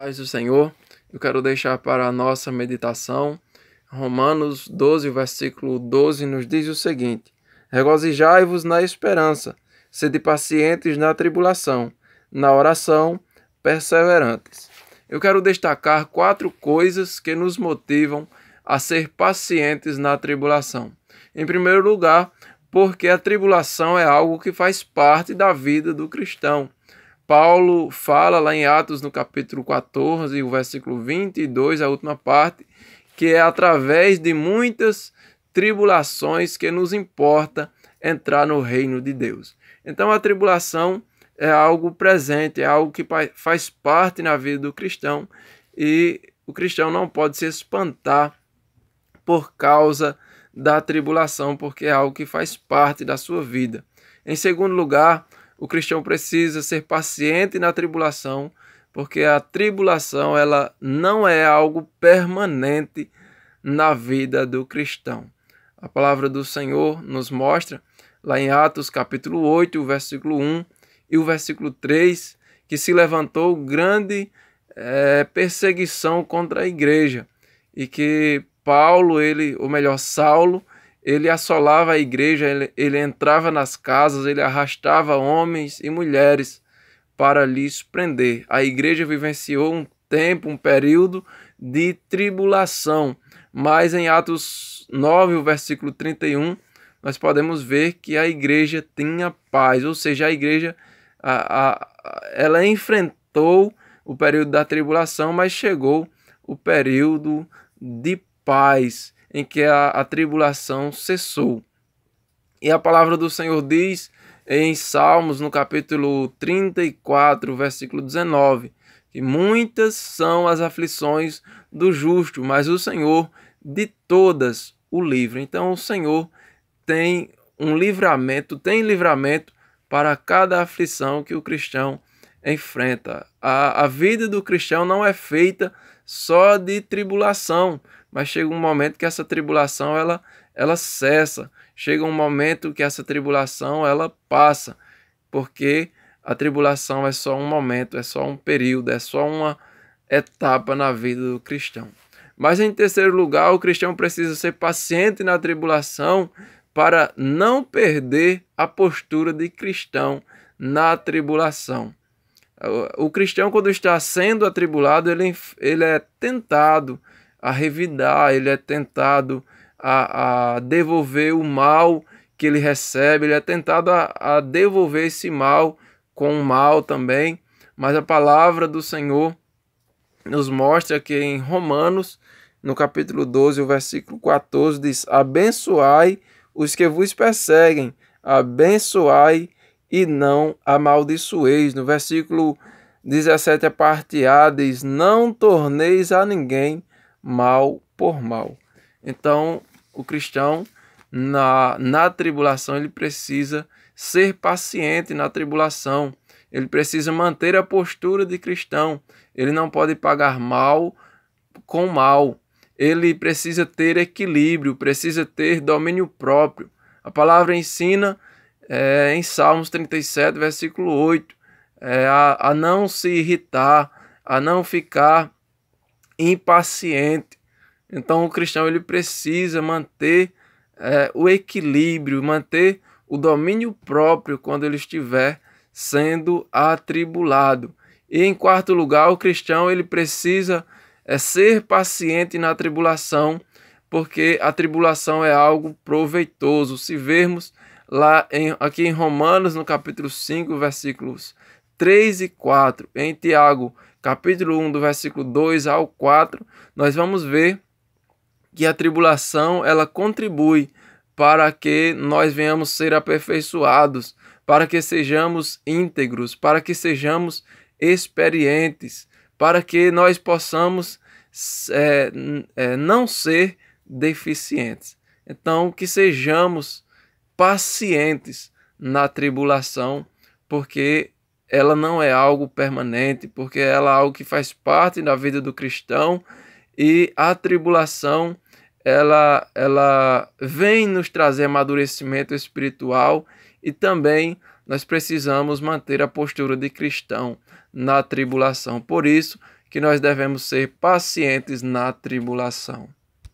Paz do Senhor, eu quero deixar para a nossa meditação. Romanos 12, versículo 12 nos diz o seguinte: regozijai-vos na esperança, sede pacientes na tribulação, na oração perseverantes. Eu quero destacar 4 coisas que nos motivam a ser pacientes na tribulação. Em primeiro lugar, porque a tribulação é algo que faz parte da vida do cristão. Paulo fala lá em Atos, no capítulo 14, o versículo 22, a última parte, que é através de muitas tribulações que nos importa entrar no reino de Deus. Então a tribulação é algo presente, é algo que faz parte na vida do cristão, e o cristão não pode se espantar por causa da tribulação, porque é algo que faz parte da sua vida. Em segundo lugar, o cristão precisa ser paciente na tribulação, porque a tribulação ela não é algo permanente na vida do cristão. A palavra do Senhor nos mostra, lá em Atos capítulo 8, o versículo 1 e o versículo 3, que se levantou grande perseguição contra a igreja, e que Saulo, ele assolava a igreja, ele entrava nas casas, ele arrastava homens e mulheres para lhes prender. A igreja vivenciou um período de tribulação, mas em Atos 9, o versículo 31, nós podemos ver que a igreja tinha paz, ou seja, a igreja ela enfrentou o período da tribulação, mas chegou o período de paz, em que a tribulação cessou. E a palavra do Senhor diz em Salmos, no capítulo 34, versículo 19, que muitas são as aflições do justo, mas o Senhor de todas o livra. Então o Senhor tem livramento para cada aflição que o cristão enfrenta. A vida do cristão não é feita só de tribulação, mas chega um momento que essa tribulação ela cessa, chega um momento que essa tribulação ela passa, porque a tribulação é só um momento, é só um período, é só uma etapa na vida do cristão. Mas em terceiro lugar, o cristão precisa ser paciente na tribulação para não perder a postura de cristão na tribulação. O cristão, quando está sendo atribulado, ele é tentado a revidar, ele é tentado a devolver o mal que ele recebe, ele é tentado a devolver esse mal com o mal também. Mas a palavra do Senhor nos mostra que em Romanos, no capítulo 12, o versículo 14, diz: abençoai os que vos perseguem, abençoai e não amaldiçoeis. No versículo 17, a parte A diz: não torneis a ninguém mal por mal. Então, o cristão, na tribulação, ele precisa ser paciente na tribulação. Ele precisa manter a postura de cristão. Ele não pode pagar mal com mal. Ele precisa ter equilíbrio, precisa ter domínio próprio. A palavra ensina em Salmos 37, versículo 8, a não se irritar, a não ficar impaciente. Então o cristão ele precisa manter o equilíbrio, manter o domínio próprio quando ele estiver sendo atribulado. E em quarto lugar, o cristão ele precisa ser paciente na tribulação, porque a tribulação é algo proveitoso. Se vermos aqui em Romanos, no capítulo 5, versículos 3 e 4, em Tiago, capítulo 1, do versículo 2 ao 4, nós vamos ver que a tribulação ela contribui para que nós venhamos ser aperfeiçoados, para que sejamos íntegros, para que sejamos experientes, para que nós possamos não ser deficientes. Então, que sejamos pacientes na tribulação, porque ela não é algo permanente, porque ela é algo que faz parte da vida do cristão, e a tribulação ela vem nos trazer amadurecimento espiritual, e também nós precisamos manter a postura de cristão na tribulação. Por isso que nós devemos ser pacientes na tribulação.